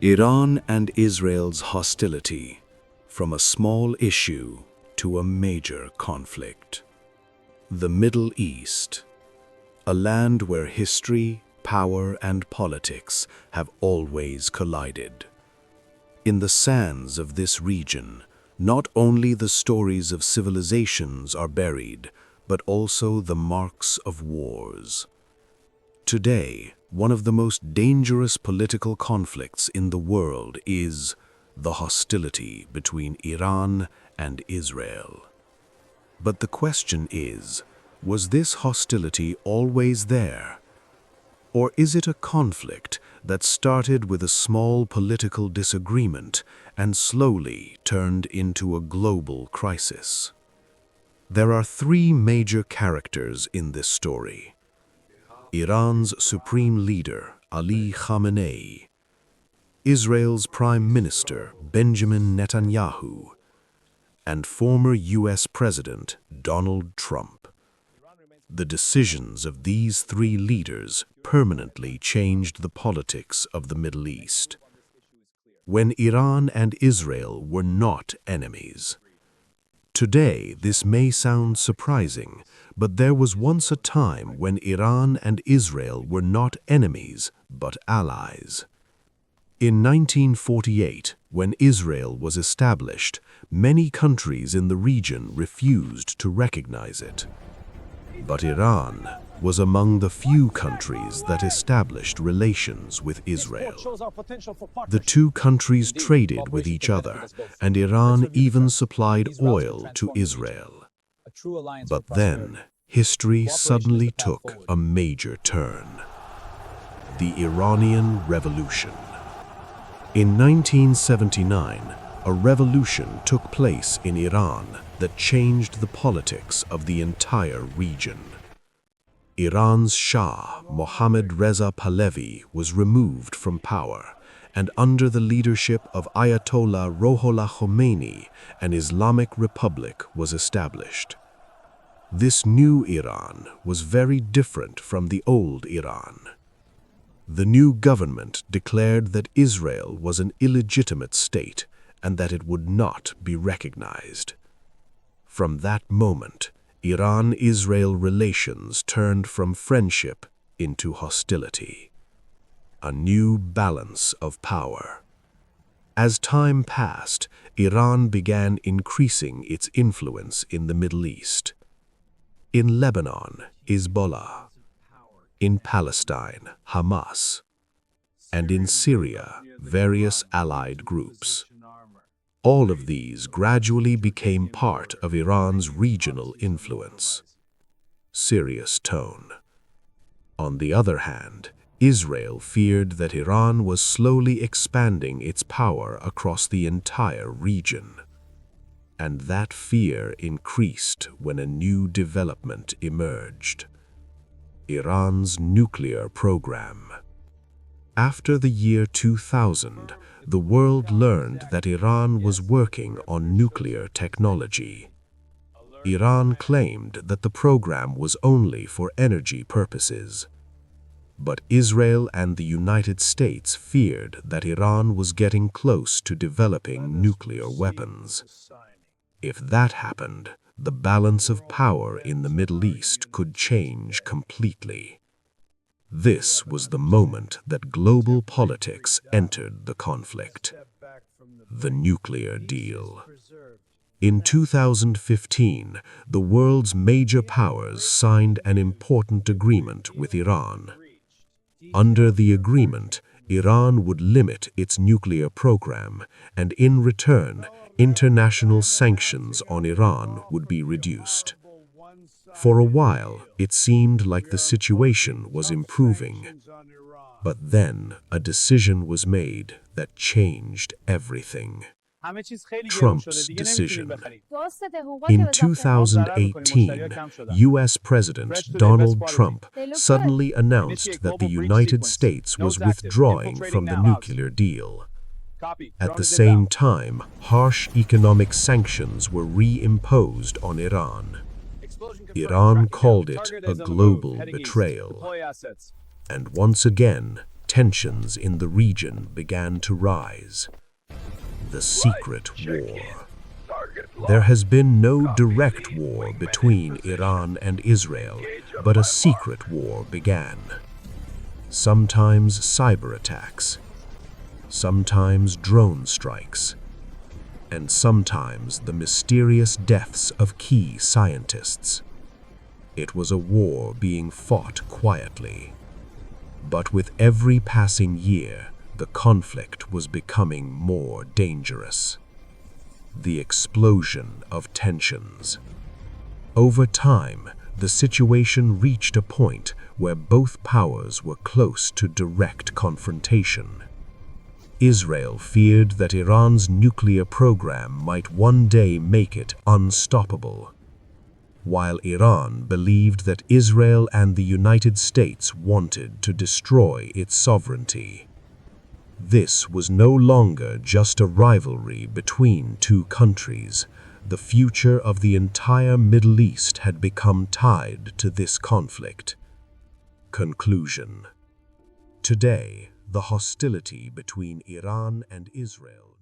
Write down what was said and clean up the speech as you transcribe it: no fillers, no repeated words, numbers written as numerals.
Iran and Israel's hostility, from a small issue to a major conflict. The Middle East, a land where history, power, and politics have always collided. In the sands of this region, not only the stories of civilizations are buried, but also the marks of wars. Today, one of the most dangerous political conflicts in the world is the hostility between Iran and Israel. But the question is, was this hostility always there? Or is it a conflict that started with a small political disagreement and slowly turned into a global crisis? There are three major characters in this story: Iran's supreme leader, Ali Khamenei, Israel's Prime Minister, Benjamin Netanyahu, and former US President, Donald Trump. The decisions of these three leaders permanently changed the politics of the Middle East. When Iran and Israel were not enemies. Today, this may sound surprising, but there was once a time when Iran and Israel were not enemies, but allies. In 1948, when Israel was established, many countries in the region refused to recognize it. But Iran was among the few countries that established relations with Israel. The two countries traded with each other, and Iran even supplied oil to Israel. But then, history suddenly took a major turn. The Iranian Revolution. In 1979, a revolution took place in Iran that changed the politics of the entire region. Iran's Shah, Mohammad Reza Pahlavi, was removed from power, and under the leadership of Ayatollah Ruhollah Khomeini, an Islamic republic was established. This new Iran was very different from the old Iran. The new government declared that Israel was an illegitimate state and that it would not be recognized. From that moment, Iran-Israel relations turned from friendship into hostility. A new balance of power. As time passed, Iran began increasing its influence in the Middle East. In Lebanon, Hezbollah. In Palestine, Hamas. And in Syria, various allied groups. All of these gradually became part of Iran's regional influence. Serious tone. On the other hand, Israel feared that Iran was slowly expanding its power across the entire region. And that fear increased when a new development emerged: Iran's nuclear program. After the year 2000, the world learned that Iran was working on nuclear technology. Iran claimed that the program was only for energy purposes. But Israel and the United States feared that Iran was getting close to developing nuclear weapons. If that happened, the balance of power in the Middle East could change completely. This was the moment that global politics entered the conflict. The nuclear deal. In 2015, the world's major powers signed an important agreement with Iran. Under the agreement, Iran would limit its nuclear program, and in return, international sanctions on Iran would be reduced. For a while, it seemed like the situation was improving. But then, a decision was made that changed everything. Trump's decision. In 2018, US President Donald Trump suddenly announced that the United States was withdrawing from the nuclear deal. At the same time, harsh economic sanctions were reimposed on Iran. Iran called it a global betrayal. And once again, tensions in the region began to rise. The secret war. There has been no direct war between Iran and Israel, but a secret war began. Sometimes cyber attacks, sometimes drone strikes, and sometimes the mysterious deaths of key scientists. It was a war being fought quietly. But with every passing year, the conflict was becoming more dangerous. The explosion of tensions. Over time, the situation reached a point where both powers were close to direct confrontation. Israel feared that Iran's nuclear program might one day make it unstoppable, while Iran believed that Israel and the United States wanted to destroy its sovereignty. This was no longer just a rivalry between two countries. The future of the entire Middle East had become tied to this conflict. Conclusion. Today, the hostility between Iran and Israel